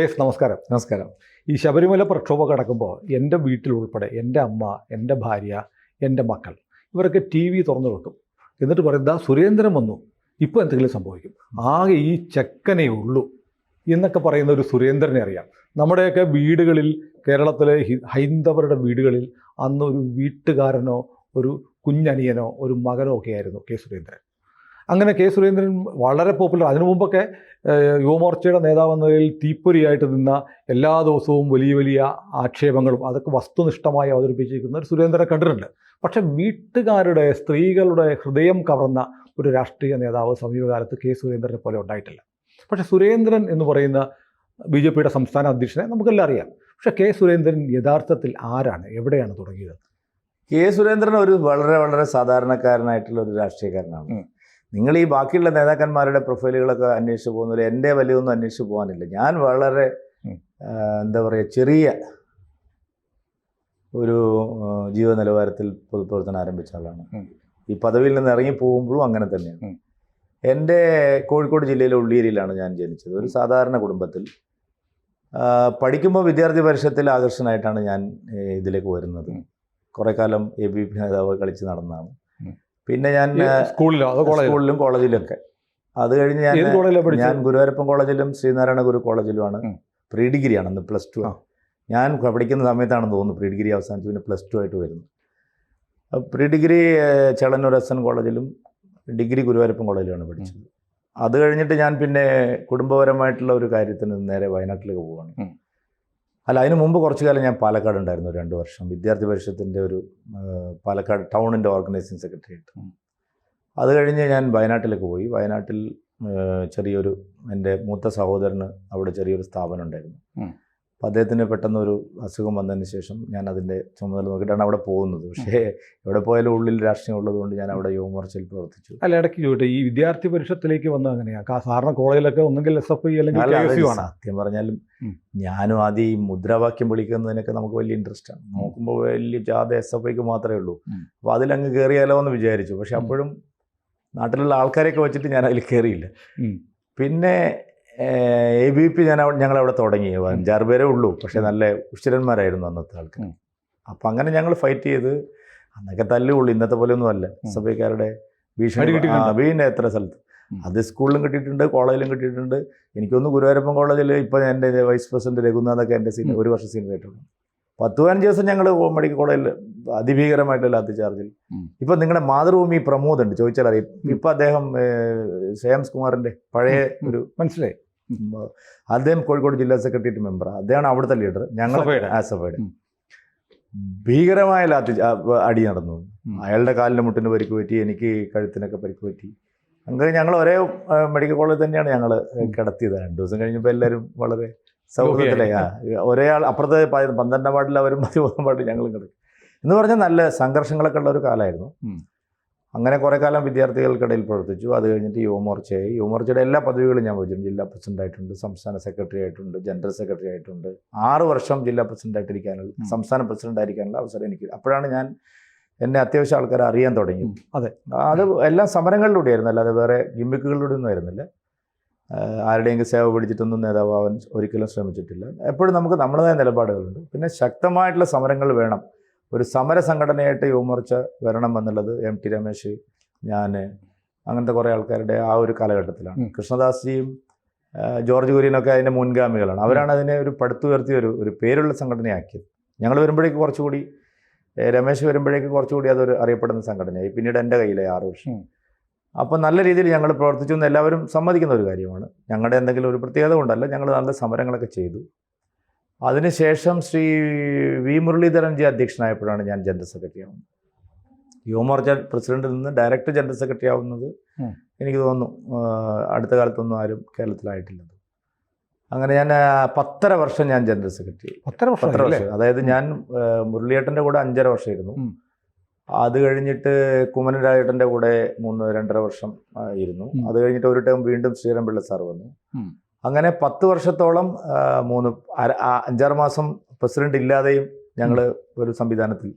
S നമസ്കാരം. നമസ്കാരം. ഈ ശബരിമല പ്രക്ഷോഭം നടക്കുമ്പോൾ എൻ്റെ വീട്ടിലുൾപ്പെടെ എൻ്റെ അമ്മ, എൻ്റെ ഭാര്യ, എൻ്റെ മക്കൾ ഇവരൊക്കെ ടി വി തുറന്നു വെക്കും. എന്നിട്ട് പറയും, ദാ സുരേന്ദ്രൻ വന്നു, ഇപ്പോൾ എന്തെങ്കിലും സംഭവിക്കും, ആകെ ഈ ചെക്കനേ ഉള്ളൂ എന്നൊക്കെ പറയുന്ന ഒരു സുരേന്ദ്രനെ അറിയാം. നമ്മുടെയൊക്കെ വീടുകളിൽ, കേരളത്തിലെ ഹൈന്ദവരുടെ വീടുകളിൽ അന്ന് ഒരു വീട്ടുകാരനോ ഒരു കുഞ്ഞനിയനോ ഒരു മകനോ ഒക്കെ ആയിരുന്നു കെ സുരേന്ദ്രൻ. അങ്ങനെ കെ സുരേന്ദ്രൻ വളരെ പോപ്പുലർ. അതിനു മുമ്പൊക്കെ യുവമോർച്ചയുടെ നേതാവെന്നതിൽ തീപ്പൊരിയായിട്ട് നിന്ന, എല്ലാ ദിവസവും വലിയ വലിയ ആക്ഷേപങ്ങളും അതൊക്കെ വസ്തുനിഷ്ഠമായി അവതരിപ്പിച്ചിരിക്കുന്ന ഒരു സുരേന്ദ്രനെ കണ്ടിട്ടുണ്ട്. പക്ഷെ വീട്ടുകാരുടെ, സ്ത്രീകളുടെ ഹൃദയം കവർന്ന ഒരു രാഷ്ട്രീയ നേതാവ് സമീപകാലത്ത് കെ സുരേന്ദ്രനെ പോലെ ഉണ്ടായിട്ടില്ല. പക്ഷേ സുരേന്ദ്രൻ എന്ന് പറയുന്ന BJPയുടെ സംസ്ഥാന അധ്യക്ഷനെ നമുക്കെല്ലാം അറിയാം. പക്ഷേ കെ സുരേന്ദ്രൻ യഥാർത്ഥത്തിൽ ആരാണ്, എവിടെയാണ് തുടങ്ങിയത്? കെ സുരേന്ദ്രൻ ഒരു വളരെ വളരെ സാധാരണക്കാരനായിട്ടുള്ള ഒരു രാഷ്ട്രീയക്കാരനാണ്. നിങ്ങൾ ഈ ബാക്കിയുള്ള നേതാക്കന്മാരുടെ പ്രൊഫൈലുകളൊക്കെ അന്വേഷിച്ച് പോകുന്നില്ല. എൻ്റെ വലിയൊന്നും അന്വേഷിച്ച് പോകാനില്ല. ഞാൻ വളരെ എന്താ പറയുക, ചെറിയ ഒരു ജീവ നിലവാരത്തിൽ പൊതുപ്രവർത്തനം ആരംഭിച്ച ആളാണ്. ഈ പദവിയിൽ നിന്ന് ഇറങ്ങി പോകുമ്പോഴും അങ്ങനെ തന്നെയാണ്. എൻ്റെ കോഴിക്കോട് ജില്ലയിലെ ഉള്ളിയേരിയിലാണ് ഞാൻ ജനിച്ചത്. ഒരു സാധാരണ കുടുംബത്തിൽ. പഠിക്കുമ്പോൾ വിദ്യാർത്ഥി പരിഷത്തിൽ ആകർഷണമായിട്ടാണ് ഞാൻ ഇതിലേക്ക് വരുന്നത്. കുറേ കാലം ABP നേതാവ് കളിച്ച് നടന്നതാണ്. പിന്നെ ഞാൻ സ്കൂളിലും കോളേജിലൊക്കെ. അത് കഴിഞ്ഞ് ഞാൻ ഗുരുവായൂരപ്പൻ കോളേജിലും ശ്രീനാരായണ ഗുരു കോളേജിലുമാണ്. പ്രീ ഡിഗ്രിയാണ്, അന്ന് +2 ഞാൻ പഠിക്കുന്ന സമയത്താണെന്ന് തോന്നുന്നു പ്രീ ഡിഗ്രി അവസാനിച്ച് പിന്നെ +2 ആയിട്ട് വരുന്നു. പ്രീ ഡിഗ്രി ചെളന്നൂർ SN കോളേജിലും ഡിഗ്രി ഗുരുവായൂരപ്പൻ കോളേജിലാണ് പഠിച്ചത്. അത് കഴിഞ്ഞിട്ട് ഞാൻ പിന്നെ കുടുംബപരമായിട്ടുള്ള ഒരു കാര്യത്തിന് നേരെ വയനാട്ടിലേക്ക് പോവുകയാണ്. അതിന് മുമ്പ് കുറച്ചു കാലം ഞാൻ പാലക്കാട് ഉണ്ടായിരുന്നു, 2 വർഷം വിദ്യാർത്ഥി പരിഷത്തിൻ്റെ ഒരു പാലക്കാട് ടൗണിൻ്റെ ഓർഗനൈസിങ് സെക്രട്ടറി ആയിട്ട്. അത് കഴിഞ്ഞ് ഞാൻ വയനാട്ടിലേക്ക് പോയി. വയനാട്ടിൽ ചെറിയൊരു, എൻ്റെ മൂത്ത സഹോദരന് അവിടെ ചെറിയൊരു സ്ഥാപനം ഉണ്ടായിരുന്നു. അപ്പോൾ അദ്ദേഹത്തിന് പെട്ടെന്നൊരു അസുഖം വന്നതിന് ശേഷം ഞാൻ അതിൻ്റെ ചുമതല നോക്കിയിട്ടാണ് അവിടെ പോകുന്നത്. പക്ഷേ എവിടെ പോയാലും ഉള്ളിൽ രാഷ്ട്രീയം ഉള്ളതുകൊണ്ട് ഞാൻ അവിടെ യുവമോർച്ചയിൽ പ്രവർത്തിച്ചു. അല്ല, ഇടയ്ക്ക് ചോദിട്ടെ, ഈ വിദ്യാർത്ഥി പരിഷത്തിലേക്ക് വന്നത് അങ്ങനെയാണ്? സാധാരണ കോളേജിലൊക്കെ ഒന്നെങ്കിൽ SFI അല്ലെങ്കിൽ സത്യം പറഞ്ഞാലും ഞാനും ആദ്യം ഈ മുദ്രാവാക്യം വിളിക്കുന്നതിനൊക്കെ നമുക്ക് വലിയ ഇൻട്രസ്റ്റാണ്. നോക്കുമ്പോൾ വലിയ ജാഥ SFIക്ക് മാത്രമേ ഉള്ളൂ. അപ്പോൾ അതിലങ്ങ് കയറിയാലോ എന്ന് വിചാരിച്ചു. പക്ഷെ അപ്പോഴും നാട്ടിലുള്ള ആൾക്കാരെയൊക്കെ വെച്ചിട്ട് ഞാൻ അതിൽ കയറിയില്ല. പിന്നെ ABP ഞങ്ങളവിടെ തുടങ്ങി. 5-6 പേരേ ഉള്ളൂ, പക്ഷേ നല്ല ഉഷിരന്മാരായിരുന്നു അന്നത്തെ ആൾക്കാർ. അപ്പം അങ്ങനെ ഞങ്ങൾ ഫൈറ്റ് ചെയ്ത്, അന്നൊക്കെ തല്ലുള്ളൂ, ഇന്നത്തെ പോലെയൊന്നും അല്ല. SFIക്കാരുടെ ഭീഷണി വീണ്ടും എത്ര സ്ഥലത്ത്. അത് സ്കൂളിലും കിട്ടിയിട്ടുണ്ട്, കോളേജിലും കിട്ടിയിട്ടുണ്ട്. എനിക്കൊന്ന് ഗുരുവായൂരപ്പൻ കോളേജിൽ ഇപ്പോൾ എൻ്റെ വൈസ് പ്രസിഡന്റ് രഘുനാഥൊക്കെ എൻ്റെ സീനിയർ, 1 വർഷം സീനിയർ ആയിട്ടുണ്ട്. 10-15 ദിവസം ഞങ്ങൾ മെഡിക്കൽ കോളേജിൽ അതിഭീകരമായിട്ടുള്ള ലാത്തി ചാർജിൽ. ഇപ്പം നിങ്ങളുടെ മാതൃഭൂമി പ്രമോദ് ഉണ്ട്, ചോദിച്ചാൽ അറിയാം. ഇപ്പം അദ്ദേഹം ശ്രേയാംസ് കുമാറിൻ്റെ പഴയ ഒരു, മനസ്സിലായി, അദ്ദേഹം കോഴിക്കോട് ജില്ലാ സെക്രട്ടേറിയറ്റ് മെമ്പറാണ്. അദ്ദേഹമാണ് അവിടുത്തെ ലീഡർ. ഞങ്ങൾ SFIയുടെ ഭീകരമായ ലാത്തി അടി നടന്നു. അയാളുടെ കാലിൻ്റെ മുട്ടിന് പരിക്ക് പറ്റി, എനിക്ക് കഴുത്തിനൊക്കെ പരിക്ക് പറ്റി. അങ്ങനെ ഞങ്ങൾ ഒരേ മെഡിക്കൽ കോളേജിൽ തന്നെയാണ് ഞങ്ങൾ കിടത്തിയത്. 2 ദിവസം കഴിഞ്ഞപ്പോൾ എല്ലാവരും വളരെ സൗഹൃദത്തിലെ ഒരേ ആൾ അപ്പുറത്തെ 12ാം വാർഡിൽ അവരും 13ാം വാർഡിൽ ഞങ്ങളും കിടക്കും എന്ന് പറഞ്ഞാൽ നല്ല സംഘർഷങ്ങളൊക്കെ ഉള്ള ഒരു കാലമായിരുന്നു. അങ്ങനെ കുറേ കാലം വിദ്യാർത്ഥികൾക്കിടയിൽ പ്രവർത്തിച്ചു. അത് കഴിഞ്ഞിട്ട് യുവമോർച്ചയായി. യുവമോർച്ചയുടെ എല്ലാ പദവികളും ഞാൻ വഹിച്ചിട്ടുണ്ട്. ജില്ലാ പ്രസിഡന്റ് ആയിട്ടുണ്ട്, സംസ്ഥാന സെക്രട്ടറി ആയിട്ടുണ്ട്, ജനറൽ സെക്രട്ടറി ആയിട്ടുണ്ട്. 6 വർഷം ജില്ലാ പ്രസിഡന്റ് ആയിട്ടിരിക്കാനുള്ള, സംസ്ഥാന പ്രസിഡന്റ് ആയിരിക്കാനുള്ള അവസരം എനിക്ക്. അപ്പോഴാണ് ഞാൻ എന്നെ അത്യാവശ്യം ആൾക്കാർ അറിയാൻ തുടങ്ങി. അത് എല്ലാം സമരങ്ങളിലൂടെയായിരുന്നു, അല്ലാതെ വേറെ ഗിമ്മിക്കുകളിലൂടെ ഒന്നും ആയിരുന്നില്ല. ആരുടെയെങ്കിലും സേവ പിടിച്ചിട്ടൊന്നും നേതാവാൻ ഒരിക്കലും ശ്രമിച്ചിട്ടില്ല. എപ്പോഴും നമുക്ക് നമ്മുടേതായ നിലപാടുകളുണ്ട്. പിന്നെ ശക്തമായിട്ടുള്ള സമരങ്ങൾ വേണം. ഒരു സമര സംഘടനയായിട്ട് യുവമോർച്ച വരണം എന്നുള്ളത് MT രമേശ്, ഞാൻ, അങ്ങനത്തെ കുറേ ആൾക്കാരുടെ ആ ഒരു കാലഘട്ടത്തിലാണ്. കൃഷ്ണദാസ്ജിയും ജോർജ് കുര്യനൊക്കെ അതിൻ്റെ മുൻഗാമികളാണ്. അവരാണ് അതിനെ ഒരു പടുത്തുയർത്തിയ ഒരു പേരുള്ള സംഘടനയാക്കിയത്. ഞങ്ങൾ വരുമ്പോഴേക്ക് കുറച്ചുകൂടി, രമേശ് വരുമ്പോഴേക്ക് കുറച്ചുകൂടി അതൊരു അറിയപ്പെടുന്ന സംഘടനയായി. പിന്നീട് എൻ്റെ കയ്യിലെ 6 വർഷം. അപ്പോൾ നല്ല രീതിയിൽ ഞങ്ങൾ പ്രവർത്തിച്ചു എന്ന് എല്ലാവരും സമ്മതിക്കുന്ന ഒരു കാര്യമാണ്. ഞങ്ങളുടെ എന്തെങ്കിലും ഒരു പ്രത്യേകത കൊണ്ടല്ല, ഞങ്ങൾ നല്ല സമരങ്ങളൊക്കെ ചെയ്തു. അതിനുശേഷം ശ്രീ V മുരളീധരൻജി അധ്യക്ഷനായപ്പോഴാണ് ഞാൻ ജനറൽ സെക്രട്ടറി ആവുന്നത്. യുവമോർച്ച പ്രസിഡന്റിൽ നിന്ന് ഡയറക്റ്റ് ജനറൽ സെക്രട്ടറി ആവുന്നത് എനിക്ക് തോന്നുന്നു അടുത്ത കാലത്തൊന്നും ആരും കേരളത്തിലായിട്ടില്ല. അങ്ങനെ ഞാൻ 10.5 വർഷം ഞാൻ ജനറൽ സെക്രട്ടറി. 10 വർഷം. അതായത് ഞാൻ മുരളിയേട്ടൻ്റെ കൂടെ 5.5 വർഷമായിരുന്നു. അത് കഴിഞ്ഞിട്ട് കുമ്മനം രാജേട്ടൻ്റെ കൂടെ 2.5 വർഷം ആയിരുന്നു. അത് കഴിഞ്ഞിട്ട് ഒരു ടൈം വീണ്ടും ശ്രീധരൻപിള്ള സാർ വന്നു. അങ്ങനെ 10 വർഷത്തോളം 5-6 മാസം പ്രസിഡന്റ് ഇല്ലാതെയും ഞങ്ങൾ ഒരു സംവിധാനത്തിൽ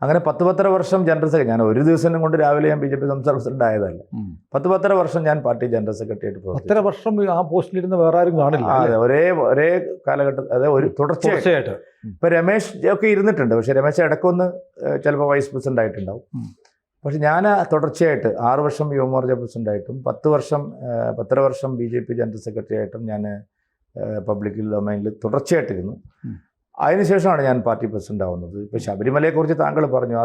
അങ്ങനെ 10-12 വർഷം ജനറൽ സെക്രട്ടറി. ഞാൻ ഒരു ദിവസം കൊണ്ട് രാവിലെ ഞാൻ BJP സംസ്ഥാന പ്രസിഡന്റ് ആയതല്ല. 10-12 വർഷം ഞാൻ പാർട്ടി ജനറൽ സെക്രട്ടറി ആയിട്ട് പ്രവർത്തിച്ചു. 10 വർഷം ആ പോസ്റ്റിലിരുന്ന് വേറെ ആരും കാണില്ല. അതെ, ഒരേ കാലഘട്ടം, അതെ, ഒരു തുടർച്ചയായിട്ട്. ഇപ്പൊ രമേശ് ഒക്കെ ഇരുന്നിട്ടുണ്ട്, പക്ഷെ രമേശ് ഇടയ്ക്കൊന്ന് ചിലപ്പോൾ വൈസ് പ്രസിഡന്റ് ആയിട്ടുണ്ടാവും. പക്ഷെ ഞാൻ തുടർച്ചയായിട്ട് 6 വർഷം യുവമോർച്ച പ്രസിഡന്റ് ആയിട്ടും 10 വർഷം BJP ജനറൽ സെക്രട്ടറി ആയിട്ടും ഞാൻ പബ്ലിക് ഡൊമൈനിൽ തുടർച്ചയായിട്ടിരുന്നു. അതിനുശേഷമാണ് ഞാൻ പാർട്ടി പ്രസിഡന്റ് ആവുന്നത്. ഇപ്പോൾ ശബരിമലയെക്കുറിച്ച് താങ്കൾ പറഞ്ഞു,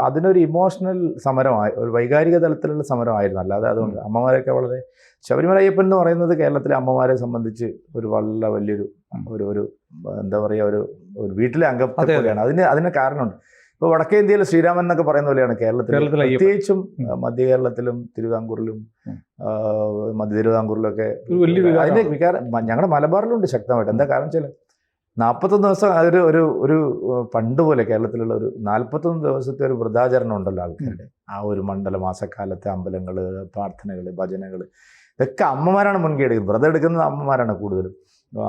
അതിനൊരു ഇമോഷണൽ സമരമായി, ഒരു വൈകാരിക തലത്തിലുള്ള സമരമായിരുന്നു. അല്ലാതെ അതുകൊണ്ട് അമ്മമാരൊക്കെ വളരെ, ശബരിമല അയ്യപ്പൻ എന്ന് പറയുന്നത് കേരളത്തിലെ അമ്മമാരെ സംബന്ധിച്ച് ഒരു വളരെ വലിയൊരു ഒരു എന്താ പറയുക, ഒരു വീട്ടിലെ അംഗം പോലെയാണ്. അതിന് കാരണമുണ്ട്. ഇപ്പോൾ വടക്കേ ഇന്ത്യയിൽ ശ്രീരാമൻ എന്നൊക്കെ പറയുന്ന പോലെയാണ് കേരളത്തിൽ, പ്രത്യേകിച്ചും മധ്യ കേരളത്തിലും തിരുവിതാംകൂറിലും മധ്യ തിരുവിതാംകൂറിലൊക്കെ അതിൻ്റെ വികാരം ഞങ്ങളുടെ മലബാറിലുണ്ട് ശക്തമായിട്ട്. എന്താ കാരണം വെച്ചാൽ 41 ദിവസം ഒരു പണ്ട് പോലെ കേരളത്തിലുള്ള ഒരു 41 ദിവസത്തെ ഒരു വൃതാചരണം ഉണ്ടല്ലോ ആൾക്കാരുടെ. ആ ഒരു മാസക്കാലത്തെ അമ്പലങ്ങൾ, പ്രാർത്ഥനകൾ, ഭജനകൾ, ഇതൊക്കെ അമ്മമാരാണ് മുൻകൈ എടുക്കുന്നത്. വ്രതം എടുക്കുന്നത് അമ്മമാരാണ് കൂടുതലും.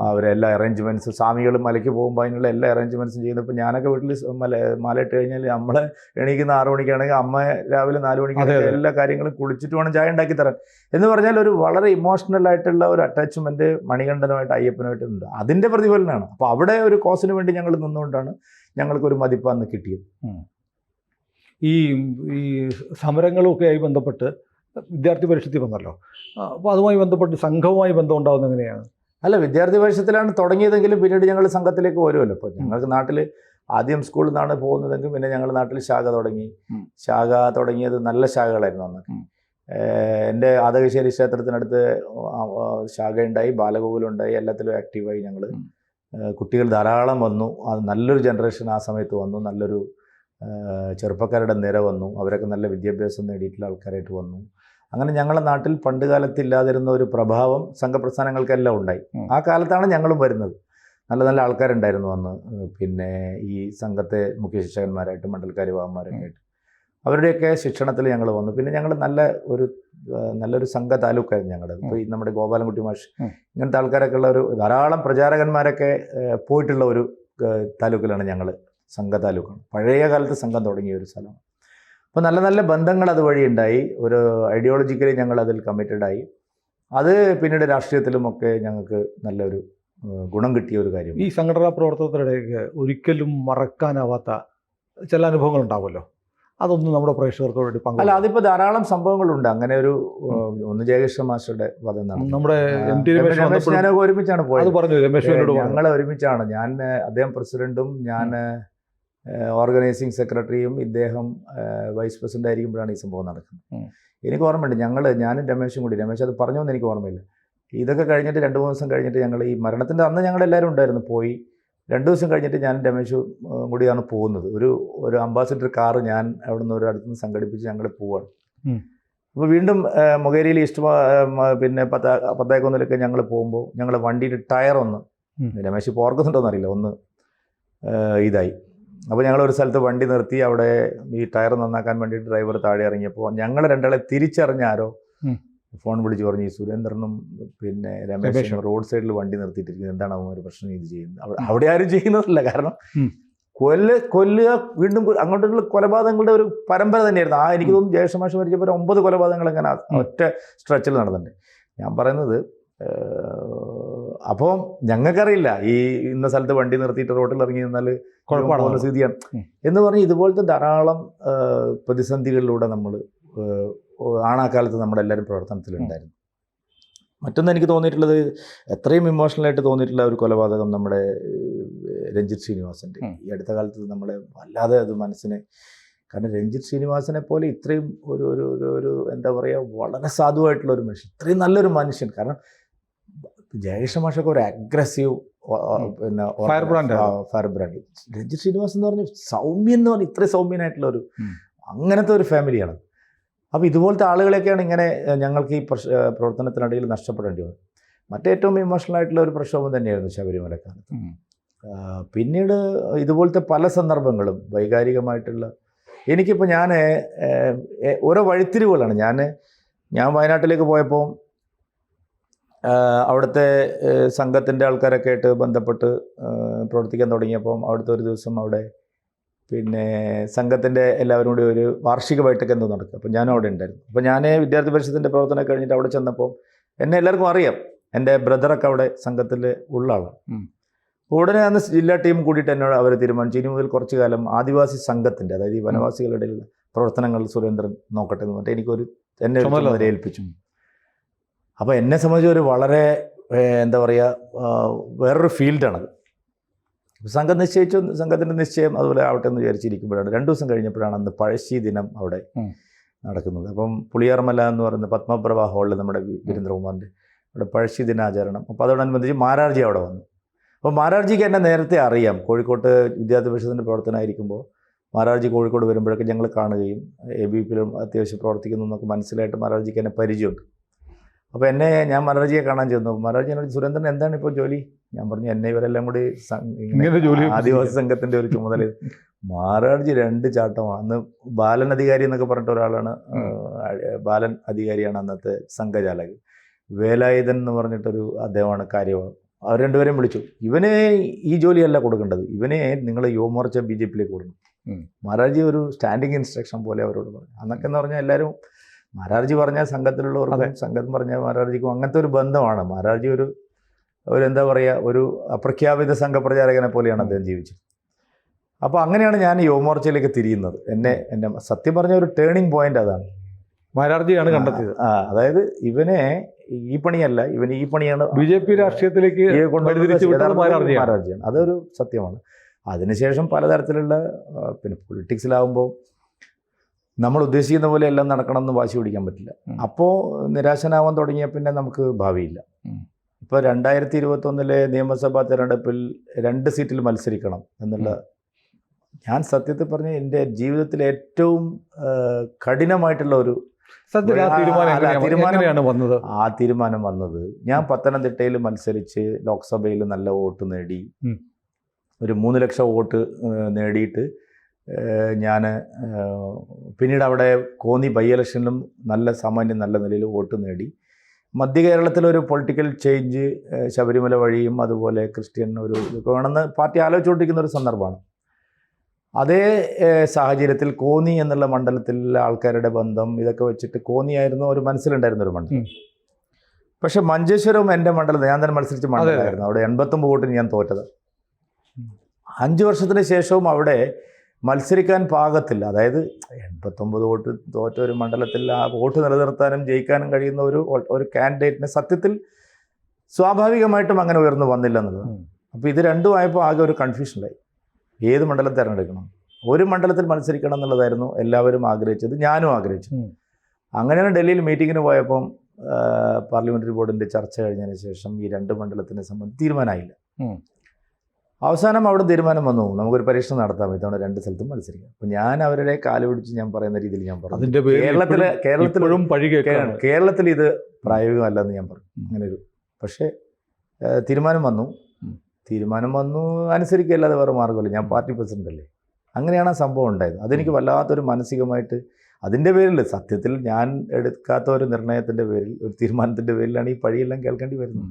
അവരെല്ലാ അറേഞ്ച്മെൻറ്റ്സും, സ്വാമികൾ മലയ്ക്ക് പോകുമ്പോൾ അതിനുള്ള എല്ലാ അറേഞ്ച്മെൻറ്റ്സും ചെയ്യുന്നത്. മലയിട്ട് കഴിഞ്ഞാൽ നമ്മൾ എണീക്കുന്ന 6 മണിക്കാണെങ്കിൽ അമ്മ രാവിലെ 4 മണിക്ക് എല്ലാ കാര്യങ്ങളും കുളിച്ചിട്ട് വേണം ചായ ഉണ്ടാക്കി തരാൻ. എന്ന് പറഞ്ഞാൽ ഒരു വളരെ ഇമോഷണൽ ആയിട്ടുള്ള ഒരു അറ്റാച്ച്മെൻറ്റ് മണികണ്ഠനുമായിട്ട് അയ്യപ്പനുമായിട്ടുണ്ട്. അതിൻ്റെ പ്രതിഫലനമാണ്. അപ്പോൾ അവിടെ ഒരു കോസിന് വേണ്ടി ഞങ്ങൾ നിന്നുകൊണ്ടാണ് ഞങ്ങൾക്കൊരു മതിപ്പ് അന്ന് കിട്ടിയത്. ഈ സമരങ്ങളുമൊക്കെ ആയി ബന്ധപ്പെട്ട് വിദ്യാർത്ഥി പരിഷത്തിൽ വന്നല്ലോ, അപ്പോൾ അതുമായി ബന്ധപ്പെട്ട് സംഘവുമായി ബന്ധം ഉണ്ടാകുന്നത് എങ്ങനെയാണ്? അല്ല, വിദ്യാർത്ഥി പരിഷത്തിലാണ് തുടങ്ങിയതെങ്കിലും പിന്നീട് ഞങ്ങൾ സംഘത്തിലേക്ക് വരുമല്ലോ. ഇപ്പോൾ ഞങ്ങൾക്ക് നാട്ടിൽ ആദ്യം സ്കൂളിൽ നിന്നാണ് പോകുന്നതെങ്കിൽ പിന്നെ ഞങ്ങൾ നാട്ടിൽ ശാഖ തുടങ്ങി. ശാഖ തുടങ്ങിയത് നല്ല ശാഖകളായിരുന്നു അന്നൊക്കെ. എൻ്റെ ആദകശ്ശേരി ക്ഷേത്രത്തിനടുത്ത് ശാഖയുണ്ടായി, ബാലഗോകുലമുണ്ടായി, എല്ലാത്തിലും ആക്റ്റീവായി ഞങ്ങൾ. കുട്ടികൾ ധാരാളം വന്നു. അത് നല്ലൊരു ജനറേഷൻ ആ സമയത്ത് വന്നു. നല്ലൊരു ചെറുപ്പക്കാരുടെ നിര വന്നു. അവരൊക്കെ നല്ല വിദ്യാഭ്യാസം നേടിയിട്ടുള്ള ആൾക്കാരായിട്ട് വന്നു. അങ്ങനെ ഞങ്ങളുടെ നാട്ടിൽ പണ്ട് കാലത്ത് ഇല്ലാതിരുന്ന ഒരു പ്രഭാവം സംഘപ്രസ്ഥാനങ്ങൾക്കെല്ലാം ഉണ്ടായി. ആ കാലത്താണ് ഞങ്ങളും വരുന്നത്. നല്ല നല്ല ആൾക്കാരുണ്ടായിരുന്നു അന്ന്. പിന്നെ ഈ സംഘത്തെ മുഖ്യ ശിക്ഷകന്മാരായിട്ട്, മണ്ഡലകാര്യവാഹന്മാരൊക്കെ ആയിട്ട് അവരുടെയൊക്കെ ശിക്ഷണത്തിൽ ഞങ്ങൾ വന്നു. പിന്നെ ഞങ്ങൾ നല്ലൊരു സംഘ താലൂക്കായിരുന്നു ഞങ്ങളുടെ. ഇപ്പോൾ ഈ നമ്മുടെ ഗോപാലൻകുട്ടി മാഷ്, ഇങ്ങനത്തെ ആൾക്കാരൊക്കെ ഉള്ള ഒരു ധാരാളം പ്രചാരകന്മാരൊക്കെ പോയിട്ടുള്ള ഒരു താലൂക്കിലാണ് ഞങ്ങൾ. സംഘ താലൂക്കാണ്. പഴയ കാലത്ത് സംഘം തുടങ്ങിയ ഒരു സ്ഥലമാണ്. അപ്പോൾ നല്ല നല്ല ബന്ധങ്ങൾ അതുവഴി ഉണ്ടായി. ഒരു ഐഡിയോളജിക്കലി ഞങ്ങൾ അതിൽ കമ്മിറ്റഡായി. അത് പിന്നീട് രാഷ്ട്രീയത്തിലുമൊക്കെ ഞങ്ങൾക്ക് നല്ലൊരു ഗുണം കിട്ടിയ ഒരു കാര്യം. ഈ സംഘടനാ പ്രവർത്തനത്തിനിടയ്ക്ക് ഒരിക്കലും മറക്കാനാവാത്ത ചില അനുഭവങ്ങൾ ഉണ്ടാവുമല്ലോ, അതൊന്നും നമ്മുടെ പ്രേക്ഷകർക്ക് വേണ്ടി അല്ല, അതിപ്പോൾ ധാരാളം സംഭവങ്ങളുണ്ട്. അങ്ങനെ ഒന്ന് ജയകൃഷ്ണ മാസ്റ്ററുടെ വധം നടന്നു. നമ്മുടെ ഞാനൊക്കെ ഒരുമിച്ചാണ് പോയത്. ഞങ്ങൾ ഒരുമിച്ചാണ്. അദ്ദേഹം പ്രസിഡന്റും ഞാൻ ഓർഗനൈസിങ് സെക്രട്ടറിയും ഇദ്ദേഹം വൈസ് പ്രസിഡന്റ് ആയിരിക്കുമ്പോഴാണ് ഈ സംഭവം നടക്കുന്നത്. എനിക്ക് ഓർമ്മയുണ്ട്, ഞാനും രമേശും കൂടി, രമേശ് അത് പറഞ്ഞോന്ന് എനിക്ക് ഓർമ്മയില്ല. ഇതൊക്കെ കഴിഞ്ഞിട്ട് 2-3 ദിവസം കഴിഞ്ഞിട്ട് ഞങ്ങൾ ഈ മരണത്തിൻ്റെ അന്ന് ഞങ്ങളെല്ലാവരും ഉണ്ടായിരുന്നു. പോയി 2 ദിവസം കഴിഞ്ഞിട്ട് ഞാനും രമേശും കൂടിയാണ് പോകുന്നത്. ഒരു അംബാസിഡർ കാറ് ഞാൻ അവിടെ നിന്ന് ഒരു അടുത്ത് നിന്ന് സംഘടിപ്പിച്ച് ഞങ്ങൾ പോവാണ്. അപ്പോൾ വീണ്ടും മൊകേരിയിൽ പിന്നെ പത്തായക്കൊന്നിലൊക്കെ ഞങ്ങൾ പോകുമ്പോൾ ഞങ്ങൾ വണ്ടിയുടെ ടയർ രമേശ് ഇപ്പോൾ ഓർക്കുന്നുണ്ടോയെന്നറിയില്ല, ഇതായി. അപ്പോൾ ഞങ്ങൾ ഒരു സ്ഥലത്ത് വണ്ടി നിർത്തി. അവിടെ ഈ ടയർ നന്നാക്കാൻ വേണ്ടി ഡ്രൈവർ താഴെ ഇറങ്ങിയപ്പോൾ ഞങ്ങൾ രണ്ടാളെ തിരിച്ചറിഞ്ഞ ആരോ ഫോൺ വിളിച്ച് പറഞ്ഞു, ഈ സുരേന്ദ്രനും പിന്നെ രമേശും റോഡ് സൈഡിൽ വണ്ടി നിർത്തിയിട്ടിരിക്കുന്നത്, എന്താണ് അവന്മാർ പ്രശ്നം ഇത് ചെയ്യുന്നത്? അവിടെ ആരും ചെയ്യുന്നതല്ല. കാരണം കൊല്ലുക, വീണ്ടും അങ്ങോട്ടുള്ള കൊലപാതകങ്ങളുടെ ഒരു പരമ്പര തന്നെയായിരുന്നു. എനിക്ക് തോന്നുന്നു ജയകൃഷ്ണ മരിച്ചപ്പോൾ 9 കൊലപാതകങ്ങൾ അങ്ങനെ ഒറ്റ സ്ട്രെച്ചിൽ നടന്നിട്ടുണ്ട്. ഞാൻ പറയുന്നത്, അപ്പോൾ ഞങ്ങൾക്കറിയില്ല ഈ ഇന്ന സ്ഥലത്ത് വണ്ടി നിർത്തിയിട്ട് റോഡിൽ ഇറങ്ങി നിന്നാൽ കുഴപ്പമാണെന്ന സ്ഥിതിയാണ് എന്ന് പറഞ്ഞ് ഇതുപോലത്തെ ധാരാളം പ്രതിസന്ധികളിലൂടെ നമ്മൾ ആണാക്കാലത്ത് നമ്മളെല്ലാവരും പ്രവർത്തനത്തിലുണ്ടായിരുന്നു. മറ്റൊന്ന് എനിക്ക് തോന്നിയിട്ടുള്ളത്, എത്രയും ഇമോഷണലായിട്ട് തോന്നിയിട്ടുള്ള ഒരു കൊലപാതകം നമ്മുടെ രഞ്ജിത്ത് ശ്രീനിവാസൻ്റെ. ഈ അടുത്ത കാലത്ത് നമ്മളെ വല്ലാതെ അത് മനസ്സിനെ, കാരണം രഞ്ജിത്ത് ശ്രീനിവാസനെ പോലെ ഇത്രയും ഒരു എന്താ പറയുക, വളരെ സാധുവായിട്ടുള്ള ഒരു മനുഷ്യൻ, ഇത്രയും നല്ലൊരു മനുഷ്യൻ. കാരണം ജയകൃഷ്ണ മാഷൊക്കെ ഒരു അഗ്രസീവ് പിന്നെ ഫയർ ബ്രാൻഡ്. രഞ്ജിത്ത് ശ്രീനിവാസൻ എന്ന് പറഞ്ഞാൽ സൗമ്യൻ എന്ന് പറഞ്ഞാൽ ഇത്രയും സൗമ്യനായിട്ടുള്ള അങ്ങനത്തെ ഒരു ഫാമിലിയാണ്. അപ്പോൾ ഇതുപോലത്തെ ആളുകളെയൊക്കെയാണ് ഇങ്ങനെ ഞങ്ങൾക്ക് ഈ പ്രവർത്തനത്തിനിടയിൽ നഷ്ടപ്പെടേണ്ടി വന്നത്. മറ്റേറ്റവും ഇമോഷണൽ ആയിട്ടുള്ള ഒരു പ്രക്ഷോഭം തന്നെയായിരുന്നു ശബരിമലക്കാലത്ത്. പിന്നീട് ഇതുപോലത്തെ പല സന്ദർഭങ്ങളും വൈകാരികമായിട്ടുള്ള, എനിക്കിപ്പോൾ ഓരോ വഴിത്തിരിവുകളാണ്. ഞാൻ വയനാട്ടിലേക്ക് പോയപ്പോൾ അവിടുത്തെ സംഘത്തിൻ്റെ ആൾക്കാരൊക്കെ ആയിട്ട് ബന്ധപ്പെട്ട് പ്രവർത്തിക്കാൻ തുടങ്ങിയപ്പം അവിടുത്തെ ഒരു ദിവസം അവിടെ പിന്നെ സംഘത്തിൻ്റെ എല്ലാവരും കൂടി ഒരു വാർഷിക ബൈഠക്ക് എന്തോ നടക്കുക. അപ്പോൾ ഞാനും അവിടെ ഉണ്ടായിരുന്നു. അപ്പോൾ ഞാൻ വിദ്യാർത്ഥി പരിഷത്തിൻ്റെ പ്രവർത്തനം കഴിഞ്ഞിട്ട് അവിടെ ചെന്നപ്പോൾ എന്നെ എല്ലാവർക്കും അറിയാം. എൻ്റെ ബ്രദറൊക്കെ അവിടെ സംഘത്തിൽ ഉള്ള ആളാണ്. ഉടനെ അന്ന് ജില്ലാ ടീം കൂടിയിട്ട് എന്നോട് അവർ തീരുമാനിച്ചു ഇനി മുതൽ കുറച്ച് കാലം ആദിവാസി സംഘത്തിൻ്റെ, അതായത് ഈ വനവാസികളുടെ ഇടയിലുള്ള പ്രവർത്തനങ്ങൾ സുരേന്ദ്രൻ നോക്കട്ടെ എന്ന് പറഞ്ഞിട്ട് എനിക്കൊരു എന്നെ ചുമതല ഏൽപ്പിച്ചു. അപ്പോൾ എന്നെ സംബന്ധിച്ച് ഒരു വളരെ എന്താ പറയുക വേറൊരു ഫീൽഡാണത്. സംഘം നിശ്ചയിച്ചു, സംഘത്തിൻ്റെ നിശ്ചയം അതുപോലെ ആവട്ടെ എന്ന് വിചാരിച്ചിരിക്കുമ്പോഴാണ് 2 ദിവസം കഴിഞ്ഞപ്പോഴാണ് അന്ന് പഴശ്ശി ദിനം അവിടെ നടക്കുന്നത്. അപ്പം പുളിയാർമല എന്ന് പറയുന്ന പത്മപ്രഭ ഹാളിൽ നമ്മുടെ വീരേന്ദ്രകുമാറിൻ്റെ അവിടെ പഴശ്ശി ദിനാചരണം. അപ്പോൾ അതോടനുബന്ധിച്ച് മാരാർജി അവിടെ വന്നു. അപ്പോൾ മാരാർജിക്ക് എന്നെ നേരത്തെ അറിയാം. കോഴിക്കോട്ട് വിദ്യാർത്ഥി പരിഷത്തിൻ്റെ പ്രവർത്തനമായിരിക്കുമ്പോൾ മാരാർജി കോഴിക്കോട് വരുമ്പോഴൊക്കെ ഞങ്ങൾ കാണുകയും ABPയിലും അത്യാവശ്യം പ്രവർത്തിക്കുന്നു എന്നൊക്കെ മനസ്സിലായിട്ട് മാരാർജിക്ക് എന്നെ പരിചയമുണ്ട്. അപ്പോൾ ഞാൻ മാരാർജിയെ കാണാൻ ചെന്നു. മാരാർജി എന്നോട് സുരേന്ദ്രൻ എന്താണ് ഇപ്പോൾ ജോലി? ഞാൻ പറഞ്ഞു എന്നെ ഇവരെല്ലാം കൂടി ആദിവാസി സംഘത്തിൻ്റെ ഒരു ചുമതല. മാരാർജി 2 ചാട്ടമാണ്. അന്ന് ബാലൻ അധികാരി എന്നൊക്കെ പറഞ്ഞിട്ട് ഒരാളാണ്, ബാലൻ അധികാരിയാണ് അന്നത്തെ സംഘചാലകൻ. വേലായുധൻ എന്ന് പറഞ്ഞിട്ടൊരു അദ്ദേഹമാണ് കാര്യവാഹ്. അവർ രണ്ടുപേരെയും വിളിച്ചു. ഇവനെ ഈ ജോലിയല്ല കൊടുക്കേണ്ടത്, ഇവനെ നിങ്ങൾ യുവമോർച്ച BJPയിലേക്ക് കൊടുക്കണം. മാരാർജി ഒരു സ്റ്റാൻഡിങ് ഇൻസ്ട്രക്ഷൻ പോലെ അവരോട് പറഞ്ഞു. അന്നൊക്കെ എന്ന് പറഞ്ഞാൽ എല്ലാവരും മാരാർജി പറഞ്ഞാൽ സംഘത്തിലുള്ളവർക്കും സംഘം പറഞ്ഞാൽ മാരാർജിക്കും അങ്ങനത്തെ ഒരു ബന്ധമാണ്. മാരാർജി ഒരു എന്താ പറയുക, ഒരു അപ്രഖ്യാപിത സംഘപ്രചാരകനെ പോലെയാണ് അദ്ദേഹം ജീവിച്ചത്. അപ്പോൾ അങ്ങനെയാണ് ഞാൻ യുവമോർച്ചയിലേക്ക് തിരിയുന്നത്. എൻ്റെ സത്യം പറഞ്ഞ ഒരു ടേണിംഗ് പോയിന്റ് അതാണ്. മാരാർജിയാണ് കണ്ടെത്തിയത്. അതായത് ഇവനെ ഈ പണിയല്ല, ഇവന് ഈ പണിയാണ് BJP രാഷ്ട്രീയത്തിലേക്ക് മാരാർജിയാണ്. അതൊരു സത്യമാണ്. അതിനുശേഷം പലതരത്തിലുള്ള പിന്നെ പൊളിറ്റിക്സിലാവുമ്പോൾ നമ്മൾ ഉദ്ദേശിക്കുന്ന പോലെ എല്ലാം നടക്കണം എന്ന് വാശി പിടിക്കാൻ പറ്റില്ല. അപ്പോൾ നിരാശനാവാൻ തുടങ്ങിയ പിന്നെ നമുക്ക് ഭാവിയില്ല. ഇപ്പോൾ 2021 നിയമസഭാ തെരഞ്ഞെടുപ്പിൽ 2 സീറ്റിൽ മത്സരിക്കണം എന്നുള്ള, ഞാൻ സത്യത്തിൽ പറഞ്ഞ എൻ്റെ ജീവിതത്തിലെ ഏറ്റവും കഠിനമായിട്ടുള്ള ഒരു തീരുമാനം വന്നത് ഞാൻ പത്തനംതിട്ടയിൽ മത്സരിച്ച് ലോക്സഭയിൽ നല്ല വോട്ട് നേടി, ഒരു 3 ലക്ഷം വോട്ട് നേടിയിട്ട് ഞാൻ പിന്നീട് അവിടെ കോന്നി ബൈ ഇലക്ഷനിലും സാമാന്യം നല്ല നിലയിൽ വോട്ട് നേടി. മധ്യ കേരളത്തിലൊരു പൊളിറ്റിക്കൽ ചേഞ്ച് ശബരിമല വഴിയും അതുപോലെ ക്രിസ്ത്യൻ ഇതൊക്കെ വേണമെന്ന് പാർട്ടി ആലോചിച്ചുകൊണ്ടിരിക്കുന്ന ഒരു സന്ദർഭമാണ്. അതേ സാഹചര്യത്തിൽ കോന്നി എന്നുള്ള മണ്ഡലത്തിലെ ആൾക്കാരുടെ ബന്ധം ഇതൊക്കെ വെച്ചിട്ട് കോന്നിയായിരുന്നു ഒരു മനസ്സിലുണ്ടായിരുന്ന ഒരു മണ്ഡലം. പക്ഷെ മഞ്ചേശ്വരം എൻ്റെ മണ്ഡലം, ഞാൻ തന്നെ മത്സരിച്ച മണ്ഡലമായിരുന്നു. അവിടെ 89 വോട്ടിന് ഞാൻ തോറ്റത്. 5 വർഷത്തിന് ശേഷവും അവിടെ മത്സരിക്കാൻ പാകത്തില്ല. അതായത് 89 വോട്ട് തോറ്റ ഒരു മണ്ഡലത്തിൽ ആ വോട്ട് നിലനിർത്താനും ജയിക്കാനും കഴിയുന്ന ഒരു കാൻഡിഡേറ്റിനെ സത്യത്തിൽ സ്വാഭാവികമായിട്ടും അങ്ങനെ ഉയർന്നു വന്നില്ല എന്നുള്ളത്. അപ്പോൾ ഇത് രണ്ടും ആയപ്പോൾ ആകെ ഒരു കൺഫ്യൂഷനിലായി. ഏത് മണ്ഡലം തിരഞ്ഞെടുക്കണം? ഒരു മണ്ഡലത്തിൽ മത്സരിക്കണം എന്നുള്ളതായിരുന്നു എല്ലാവരും ആഗ്രഹിച്ചത്, ഞാനും ആഗ്രഹിച്ചു. അങ്ങനെയാണ് ഡൽഹിയിൽ മീറ്റിങ്ങിന് പോയപ്പം പാർലമെൻ്ററി ബോർഡിൻ്റെ ചർച്ച കഴിഞ്ഞതിന് ശേഷം ഈ 2 മണ്ഡലത്തിനെ സംബന്ധിച്ച് തീരുമാനമായില്ല. അവസാനം അവിടെ തീരുമാനം വന്നു, നമുക്കൊരു പരീക്ഷണം നടത്താം, ഇത്തവണ 2 സ്ഥലത്തും മത്സരിക്കാം. അപ്പോൾ ഞാൻ അവരുടെ കാല് പിടിച്ച് ഞാൻ പറയുന്ന രീതിയിൽ ഞാൻ പറഞ്ഞു, കേരളത്തിൽ ഇത് പ്രായോഗികമല്ലെന്ന് ഞാൻ പറഞ്ഞു. അങ്ങനെയൊരു പക്ഷേ തീരുമാനം വന്നു അനുസരിക്കുകയല്ലാതെ വേറെ മാർഗ്ഗമില്ല. ഞാൻ പാർട്ടി പ്രസിഡന്റ് അല്ലേ. അങ്ങനെയാണ് ആ സംഭവം ഉണ്ടായത്. അതെനിക്ക് വല്ലാത്തൊരു മാനസികമായിട്ട്, അതിൻ്റെ പേരിൽ സത്യത്തിൽ ഞാൻ എടുക്കാത്ത ഒരു നിർണയത്തിൻ്റെ പേരിൽ, ഒരു തീരുമാനത്തിൻ്റെ പേരിലാണ് ഈ പഴിയെല്ലാം കേൾക്കേണ്ടി വരുന്നത്.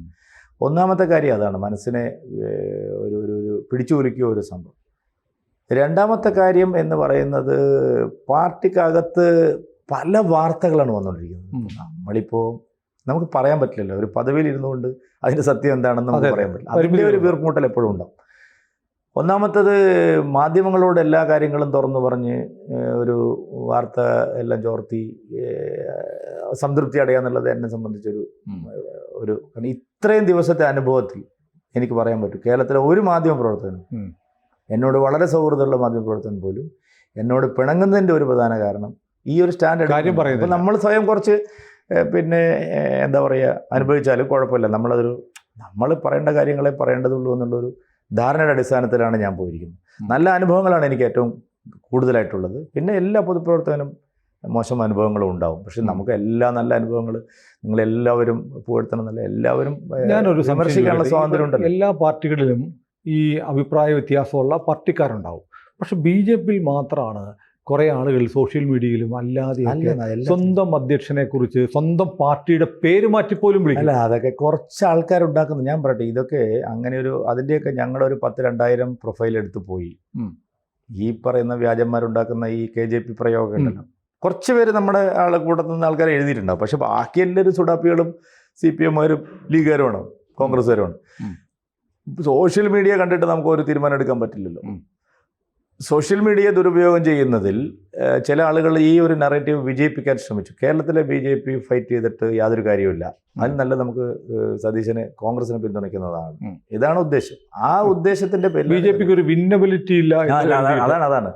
ഒന്നാമത്തെ കാര്യം അതാണ്, മനസ്സിനെ ഒരു പിടിച്ചു കുലുക്കിയ ഒരു സംഭവം. രണ്ടാമത്തെ കാര്യം എന്ന് പറയുന്നത്, പാർട്ടിക്കകത്ത് പല വാർത്തകളാണ് വന്നുകൊണ്ടിരിക്കുന്നത്. നമ്മളിപ്പോൾ നമുക്ക് പറയാൻ പറ്റില്ലല്ലോ, ഒരു പദവിയിൽ ഇരുന്നുകൊണ്ട് അതിൻ്റെ സത്യം എന്താണെന്ന് നമുക്ക് പറയാൻ പറ്റില്ല. അതിൻ്റെ ഒരു വീർപ്പുമുട്ടൽ എപ്പോഴും ഉണ്ടാവും. ഒന്നാമത്തത്, മാധ്യമങ്ങളോട് എല്ലാ കാര്യങ്ങളും തുറന്നു പറഞ്ഞ് ഒരു വാർത്ത എല്ലാം ചോർത്തി സംതൃപ്തി അടയാന്നുള്ളത് എന്നെ സംബന്ധിച്ചൊരു കാരണം ഇത്രയും ദിവസത്തെ അനുഭവത്തിൽ എനിക്ക് പറയാൻ പറ്റും, കേരളത്തിലെ ഒരു മാധ്യമപ്രവർത്തകനും, എന്നോട് വളരെ സൗഹൃദമുള്ള മാധ്യമപ്രവർത്തകൻ പോലും എന്നോട് പിണങ്ങുന്നതിൻ്റെ ഒരു പ്രധാന കാരണം ഈ ഒരു സ്റ്റാൻഡ് കാര്യം പറയുന്നത്. അപ്പോൾ നമ്മൾ സ്വയം കുറച്ച് പിന്നെ എന്താ പറയുക, അനുഭവിച്ചാലും കുഴപ്പമില്ല, നമ്മൾ പറയേണ്ട കാര്യങ്ങളെ പറയേണ്ടതുള്ളൂ എന്നുള്ളൊരു ധാരണയുടെ അടിസ്ഥാനത്തിലാണ് ഞാൻ പോയിരിക്കുന്നത്. നല്ല അനുഭവങ്ങളാണ് എനിക്ക് ഏറ്റവും കൂടുതലായിട്ടുള്ളത്. പിന്നെ എല്ലാ പൊതുപ്രവർത്തകനും മോശം അനുഭവങ്ങളും ഉണ്ടാവും. പക്ഷെ നമുക്ക് എല്ലാ നല്ല അനുഭവങ്ങൾ നിങ്ങളെല്ലാവരും പുകഴ്ത്തണം എന്നല്ല, എല്ലാവരും വിമർശിക്കാനുള്ള സ്വാതന്ത്ര്യം ഉണ്ടല്ലോ. എല്ലാ പാർട്ടികളിലും ഈ അഭിപ്രായ വ്യത്യാസമുള്ള പാർട്ടിക്കാരുണ്ടാവും. പക്ഷെ BJPയിൽ മാത്രമാണ് കുറേ ആളുകൾ സോഷ്യൽ മീഡിയയിലും അല്ലാതെ സ്വന്തം അധ്യക്ഷനെ കുറിച്ച് സ്വന്തം പാർട്ടിയുടെ പേര് മാറ്റിപ്പോലും വിളിക്കും. അല്ല, അതൊക്കെ കുറച്ച് ആൾക്കാരുണ്ടാക്കുന്നത്. ഞാൻ പറയട്ടെ, ഇതൊക്കെ അങ്ങനെ അതിൻ്റെയൊക്കെ ഞങ്ങളൊരു 10,000-2000 പ്രൊഫൈൽ എടുത്ത് പോയി. ഈ പറയുന്ന വ്യാജന്മാരുണ്ടാക്കുന്ന ഈ KJP പ്രയോഗങ്ങളുണ്ടല്ലോ, കുറച്ച് പേര് നമ്മുടെ ആളെ കൂട്ടത്തിൽ നിന്ന് ആൾക്കാരെ എഴുതിയിട്ടുണ്ടാവും. പക്ഷെ ബാക്കി എല്ലാവരും സുഡാപ്പികളും CPM-മാരും ലീഗുകാരുമാണ്, കോൺഗ്രസ്സുകാരുമാണ്. സോഷ്യൽ മീഡിയ കണ്ടിട്ട് നമുക്ക് ഒരു തീരുമാനം എടുക്കാൻ പറ്റില്ലല്ലോ. സോഷ്യൽ മീഡിയ ദുരുപയോഗം ചെയ്യുന്നതിൽ ചില ആളുകൾ ഈ ഒരു നറേറ്റീവ് വിജയിപ്പിക്കാൻ ശ്രമിച്ചു. കേരളത്തിലെ BJP ഫൈറ്റ് ചെയ്തിട്ട് യാതൊരു കാര്യമില്ല, അതിൽ നല്ല നമുക്ക് സതീശനെ കോൺഗ്രസിനെ പിന്തുണയ്ക്കുന്നതാണ്. ഇതാണ് ഉദ്ദേശം. ആ ഉദ്ദേശത്തിന്റെ പേരിൽ BJPക്ക് ഒരു വിന്നബിലിറ്റി ഇല്ല. അതാണ്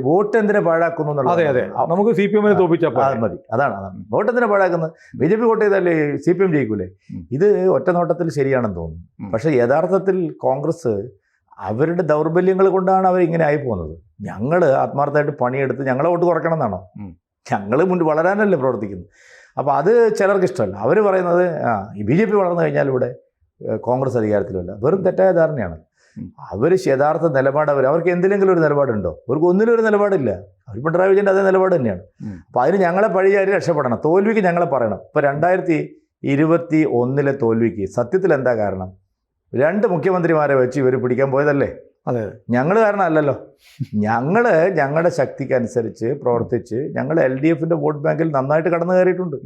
വോട്ട് എന്തിനെ പാഴാക്കുന്നു എന്നുള്ളത്. അതെ, നമുക്ക് CPM-നെ തോൽപ്പിച്ചാൽ മതി. അതാണ് വോട്ട് എന്തിനെ പാഴാക്കുന്നത്. BJP വോട്ട് ചെയ്താലേ CPM ജയിക്കൂലേ? ഇത് ഒറ്റ നോട്ടത്തിൽ ശരിയാണെന്ന് തോന്നുന്നു. പക്ഷെ യഥാർത്ഥത്തിൽ കോൺഗ്രസ് അവരുടെ ദൗർബല്യങ്ങൾ കൊണ്ടാണ് അവരിങ്ങനെ ആയി പോകുന്നത്. ഞങ്ങൾ ആത്മാർത്ഥമായിട്ട് പണിയെടുത്ത് ഞങ്ങളെ വോട്ട് കുറയ്ക്കണം എന്നാണോ? ഞങ്ങൾ മുൻപ് വളരാനല്ലേ പ്രവർത്തിക്കുന്നത്. അപ്പോൾ അത് ചിലർക്ക് ഇഷ്ടമല്ല. അവർ പറയുന്നത് ഈ BJP വളർന്നു കഴിഞ്ഞാൽ ഇവിടെ കോൺഗ്രസ് അധികാരത്തിലല്ല. വെറും തെറ്റായ ധാരണയാണ്. അവർ യഥാർത്ഥ നിലപാട് അവർക്ക് എന്തിലെങ്കിലും ഒരു നിലപാടുണ്ടോ? അവർക്ക് ഒന്നിനും ഒരു നിലപാടില്ല. അവർ പിണറായി വിജയൻ്റെ അതേ നിലപാട് തന്നെയാണ്. അപ്പോൾ അതിന് ഞങ്ങളെ പഴിചാരി രക്ഷപ്പെടണം. തോൽവിക്ക് ഞങ്ങളെ പറയണം. ഇപ്പോൾ 2021 തോൽവിക്ക് സത്യത്തിൽ എന്താ കാരണം? 2 മുഖ്യമന്ത്രിമാരെ വെച്ച് ഇവർ പിടിക്കാൻ പോയതല്ലേ? അതെ, ഞങ്ങൾ കാരണമല്ലല്ലോ. ഞങ്ങളുടെ ശക്തിക്ക് അനുസരിച്ച് പ്രവർത്തിച്ച് ഞങ്ങൾ LDFന്റെ വോട്ട് ബാങ്കിൽ നന്നായിട്ട് കടന്നു കയറിയിട്ടുണ്ട്.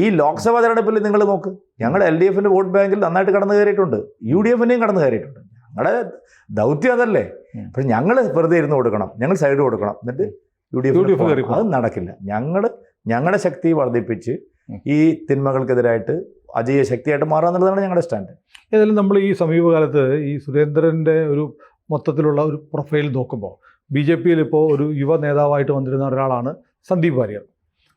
ഈ ലോക്സഭാ തെരഞ്ഞെടുപ്പിൽ നിങ്ങൾ നോക്ക്, ഞങ്ങൾ LDFന്റെ വോട്ട് ബാങ്കിൽ നന്നായിട്ട് കടന്നു കയറിയിട്ടുണ്ട്. UDFന്റെയും കടന്നു കയറിയിട്ടുണ്ട്. ഞങ്ങളുടെ ദൗത്യം അതല്ലേ. പക്ഷെ ഞങ്ങൾ വെറുതെ ഇരുന്ന് കൊടുക്കണം, ഞങ്ങൾ സൈഡ് കൊടുക്കണം, എന്നിട്ട് UDF അത് നടക്കില്ല. ഞങ്ങളുടെ ശക്തി വർദ്ധിപ്പിച്ച് ഈ തിന്മകൾക്കെതിരായിട്ട് അജയ ശക്തിയായിട്ട് മാറാന്നുള്ളതാണ് ഞങ്ങളുടെ സ്റ്റാൻഡ്. ഏതായാലും നമ്മൾ ഈ സമീപകാലത്ത് ഈ സുരേന്ദ്രൻ്റെ ഒരു മൊത്തത്തിലുള്ള ഒരു പ്രൊഫൈൽ നോക്കുമ്പോൾ BJPയിൽ ഇപ്പോൾ ഒരു യുവ നേതാവായിട്ട് വന്നിരുന്ന ഒരാളാണ് സന്ദീപ് വാര്യർ.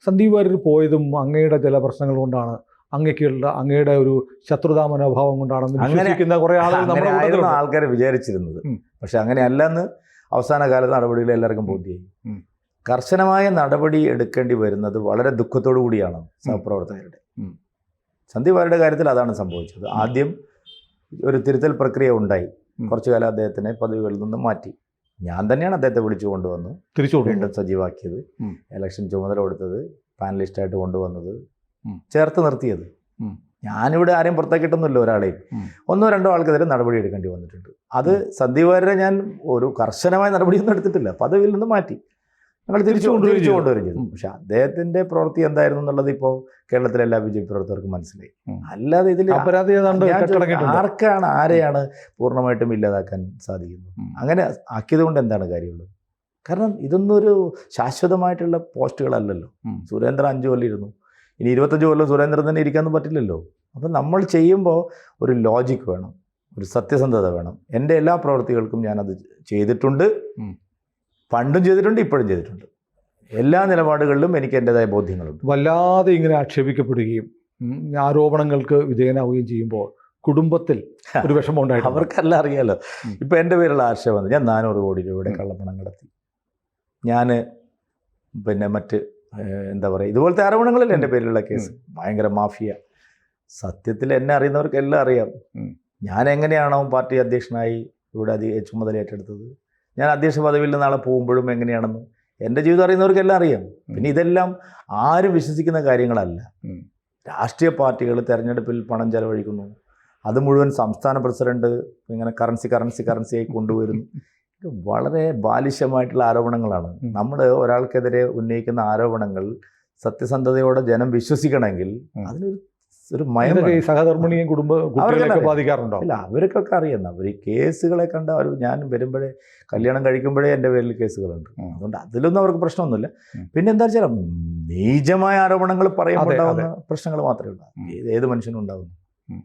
സന്ദീപ് വാര്യർ പോയതും അങ്ങയുടെ ചില പ്രശ്നങ്ങൾ കൊണ്ടാണ്, അങ്ങയുടെ ഒരു ശത്രുതാ മനോഭാവം കൊണ്ടാണെന്ന് വിശ്വസിക്കുന്ന കുറേ ആളുകൾ ആൾക്കാരെ വിചാരിച്ചിരുന്നത്. പക്ഷെ അങ്ങനെയല്ലെന്ന് അവസാന കാലത്ത് നടപടികൾ എല്ലാവർക്കും ബോധ്യമായി. കർശനമായ നടപടി എടുക്കേണ്ടി വരുന്നത് വളരെ ദുഃഖത്തോടു കൂടിയാണ് സഹപ്രവർത്തകരുടെ. സന്ദീപ് വാര്യരുടെ കാര്യത്തിൽ അതാണ് സംഭവിച്ചത്. ആദ്യം ഒരു തിരുത്തൽ പ്രക്രിയ ഉണ്ടായി. കുറച്ചു കാലം അദ്ദേഹത്തിനെ പദവികളിൽ നിന്ന് മാറ്റി. ഞാൻ തന്നെയാണ് അദ്ദേഹത്തെ വിളിച്ചു കൊണ്ടുവന്നു വീണ്ടും സജീവാക്കിയത്, ഇലക്ഷൻ ചുമതല കൊടുത്തത്, പാനലിസ്റ്റായിട്ട് കൊണ്ടുവന്നത്, ചേർത്ത് നിർത്തിയത്. ഞാനിവിടെ ആരെയും പുറത്താക്കിയിട്ടൊന്നുമില്ല ഒരാളെയും. 1-2 ആൾക്കെതിരെ നടപടി എടുക്കേണ്ടി വന്നിട്ടുണ്ട്. അത് സന്ദീപ് വാര്യരെ ഞാൻ ഒരു കർശനമായ നടപടിയൊന്നും എടുത്തിട്ടില്ല, പദവിയിൽ നിന്ന് മാറ്റി ഞങ്ങൾ തിരിച്ചു കൊണ്ടുവരും ചെയ്തു. പക്ഷെ അദ്ദേഹത്തിന്റെ പ്രവൃത്തി എന്തായിരുന്നു എന്നുള്ളത് ഇപ്പോൾ കേരളത്തിലെ എല്ലാ BJP പ്രവർത്തകർക്കും മനസ്സിലായി. അല്ലാതെ ഇതിൽ ആരെയാണ് പൂർണ്ണമായിട്ടും ഇല്ലാതാക്കാൻ സാധിക്കുന്നത്? അങ്ങനെ ആക്കിയത് കൊണ്ട് എന്താണ് കാര്യമുള്ളത്? കാരണം ഇതൊന്നും ഒരു ശാശ്വതമായിട്ടുള്ള പോസ്റ്റുകളല്ലല്ലോ. സുരേന്ദ്രൻ 5 കൊല്ലം ഇരുന്നു, ഇനി 25 കൊല്ലം സുരേന്ദ്രൻ തന്നെ ഇരിക്കാനൊന്നും പറ്റില്ലല്ലോ. അപ്പം നമ്മൾ ചെയ്യുമ്പോൾ ഒരു ലോജിക്ക് വേണം, ഒരു സത്യസന്ധത വേണം. എൻ്റെ എല്ലാ പ്രവൃത്തികൾക്കും ഞാനത് ചെയ്തിട്ടുണ്ട്, പണ്ടും ചെയ്തിട്ടുണ്ട്, ഇപ്പോഴും ചെയ്തിട്ടുണ്ട്. എല്ലാ നിലപാടുകളിലും എനിക്ക് എൻ്റെതായ ബോധ്യങ്ങളുണ്ട്. വല്ലാതെ ഇങ്ങനെ ആക്ഷേപിക്കപ്പെടുകയും ആരോപണങ്ങൾക്ക് വിധേയനാവുകയും ചെയ്യുമ്പോൾ കുടുംബത്തിൽ ഒരു വിഷമം ഉണ്ടായിട്ട് അവർക്കെല്ലാം അറിയാലോ. ഇപ്പം എൻ്റെ പേരുള്ള ആക്ഷേപം, ഞാൻ 400 കോടി രൂപയുടെ കള്ളപ്പണം കടത്തി, ഞാൻ പിന്നെ മറ്റ് എന്താ പറയുക ഇതുപോലത്തെ ആരോപണങ്ങളല്ലേ എൻ്റെ പേരിലുള്ള കേസ്, ഭയങ്കര മാഫിയ. സത്യത്തിൽ എന്നെ അറിയുന്നവർക്ക് എല്ലാം അറിയാം. ഞാൻ എങ്ങനെയാണോ പാർട്ടി അധ്യക്ഷനായി ഇവിടെ ചുമതല ഏറ്റെടുത്തത്, ഞാൻ അധ്യക്ഷ പദവിയിൽ നാളെ പോകുമ്പോഴും എങ്ങനെയാണെന്ന് എൻ്റെ ജീവിതം അറിയുന്നവർക്കെല്ലാം അറിയാം. പിന്നെ ഇതെല്ലാം ആരും വിശ്വസിക്കുന്ന കാര്യങ്ങളല്ല. രാഷ്ട്രീയ പാർട്ടികൾ തെരഞ്ഞെടുപ്പിൽ പണം ചെലവഴിക്കുന്നു, അത് മുഴുവൻ സംസ്ഥാന പ്രസിഡന്റ് ഇങ്ങനെ കറൻസിയായി കൊണ്ടുവരുന്നു. വളരെ ബാലിശമായിട്ടുള്ള ആരോപണങ്ങളാണ്. നമ്മൾ ഒരാൾക്കെതിരെ ഉന്നയിക്കുന്ന ആരോപണങ്ങൾ സത്യസന്ധതയോടെ ജനം വിശ്വസിക്കണമെങ്കിൽ അതിനൊരു സഹധർമ്മിണിയും കുടുംബങ്ങളെയൊക്കെ ബാധിക്കാറുണ്ടോ? ഇല്ല, അവർക്കൊക്കെ അറിയുന്ന അവർ ഈ കേസുകളെ കണ്ട അവർ ഞാൻ വരുമ്പോഴേ കല്യാണം കഴിക്കുമ്പോഴേ എൻ്റെ പേരിൽ കേസുകളുണ്ട്. അതുകൊണ്ട് അതിലൊന്നും അവർക്ക് പ്രശ്നമൊന്നുമില്ല. പിന്നെ എന്താ വെച്ചാൽ നീചമായ ആരോപണങ്ങൾ പറയുമ്പോൾ ഉണ്ടാകുന്ന പ്രശ്നങ്ങൾ മാത്രമേ ഉണ്ടാവും. ഏത് മനുഷ്യനും ഉണ്ടാകുന്നു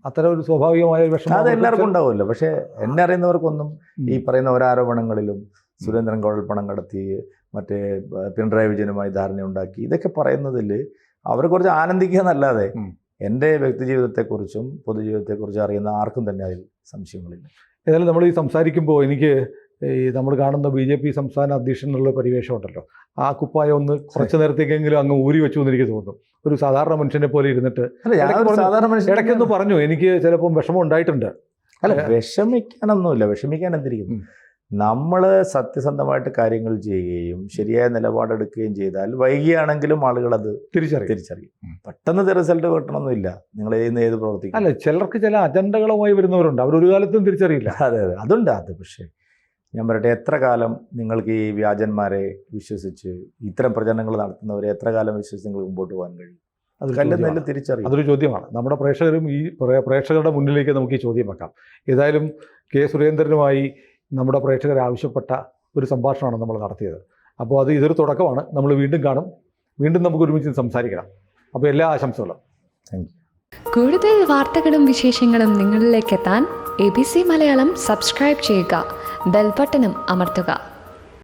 അത്തരം ഒരു സ്വാഭാവികമായ വിഷമം അത് എല്ലാവർക്കും ഉണ്ടാവുമല്ലോ. പക്ഷേ എന്നെ അറിയുന്നവർക്കൊന്നും ഈ പറയുന്ന ഒരാരോപണങ്ങളിലും സുരേന്ദ്രൻ കുഴൽപ്പണം കടത്തി മറ്റേ പിണറായി വിജയനുമായി ധാരണയുണ്ടാക്കി ഇതൊക്കെ പറയുന്നതിൽ അവർ കുറച്ച് ആനന്ദിക്കുക എന്നല്ലാതെ എൻ്റെ വ്യക്തിജീവിതത്തെക്കുറിച്ചും പൊതുജീവിതത്തെക്കുറിച്ചും അറിയുന്ന ആർക്കും തന്നെ അതിൽ സംശയങ്ങളില്ല. ഏതായാലും നമ്മൾ ഈ സംസാരിക്കുമ്പോൾ എനിക്ക് ഈ നമ്മൾ കാണുന്ന BJP സംസ്ഥാന അധ്യക്ഷൻ എന്നുള്ള പരിവേഷം ഉണ്ടല്ലോ, ആ കുപ്പായം ഒന്ന് കുറച്ച് നേരത്തേക്കെങ്കിലും അങ്ങ് ഊരി വെച്ചു എന്ന് എനിക്ക് തോന്നുന്നു. ഒരു സാധാരണ മനുഷ്യനെ പോലെ ഇരുന്നിട്ട് ഇടയ്ക്കൊന്ന് പറഞ്ഞു എനിക്ക് ചിലപ്പം വിഷമം ഉണ്ടായിട്ടുണ്ട്. അല്ല, വിഷമിക്കാനൊന്നുമില്ല. വിഷമിക്കാൻ എന്തിരിക്കുന്നു? നമ്മൾ സത്യസന്ധമായിട്ട് കാര്യങ്ങൾ ചെയ്യുകയും ശരിയായ നിലപാടെടുക്കുകയും ചെയ്താൽ വൈകിയാണെങ്കിലും ആളുകൾ അത് തിരിച്ചറിയും. പെട്ടെന്ന് റിസൾട്ട് കിട്ടണമെന്നില്ല. നിങ്ങൾ ഏത് പ്രവർത്തിക്കും. അല്ല, ചിലർക്ക് ചില അജണ്ടകളുമായി വരുന്നവരുണ്ട്, അവരൊരു കാലത്തും തിരിച്ചറിയില്ല. അതെ, അതുണ്ട്. അത് പക്ഷേ ഞാൻ പറയട്ടെ, എത്ര കാലം നിങ്ങൾക്ക് ഈ വ്യാജന്മാരെ വിശ്വസിച്ച് ഇത്തരം പ്രചരണങ്ങൾ നടത്തുന്നവരെ എത്ര കാലം വിശ്വസിച്ച് നിങ്ങൾ മുമ്പോട്ട് പോകാൻ കഴിയും? അത് കല്ലും നെല്ലും തിരിച്ചറിയും. അതൊരു ചോദ്യമാണ്. നമ്മുടെ പ്രേക്ഷകരും ഈ പ്രേക്ഷകരുടെ മുന്നിലേക്ക് നമുക്ക് ഈ ചോദ്യം വെക്കാം. ഏതായാലും കെ സുരേന്ദ്രനുമായി നമ്മുടെ പ്രേക്ഷകർ ആവശ്യപ്പെട്ട ഒരു സംഭാഷണമാണ് നമ്മൾ നടത്തിയത്. അപ്പോൾ അത് ഇതൊരു തുടക്കമാണ്. നമ്മൾ വീണ്ടും കാണും, വീണ്ടും നമുക്ക് ഒരുമിച്ച് സംസാരിക്കണം. അപ്പോൾ എല്ലാ ആശംസകളും. Thank you. കൂടുതൽ വാർത്തകളും വിശേഷങ്ങളും നിങ്ങളിലേക്ക് എത്താൻ ABC മലയാളം സബ്സ്ക്രൈബ് ചെയ്യുക, ബെൽ ബട്ടണും അമർത്തുക.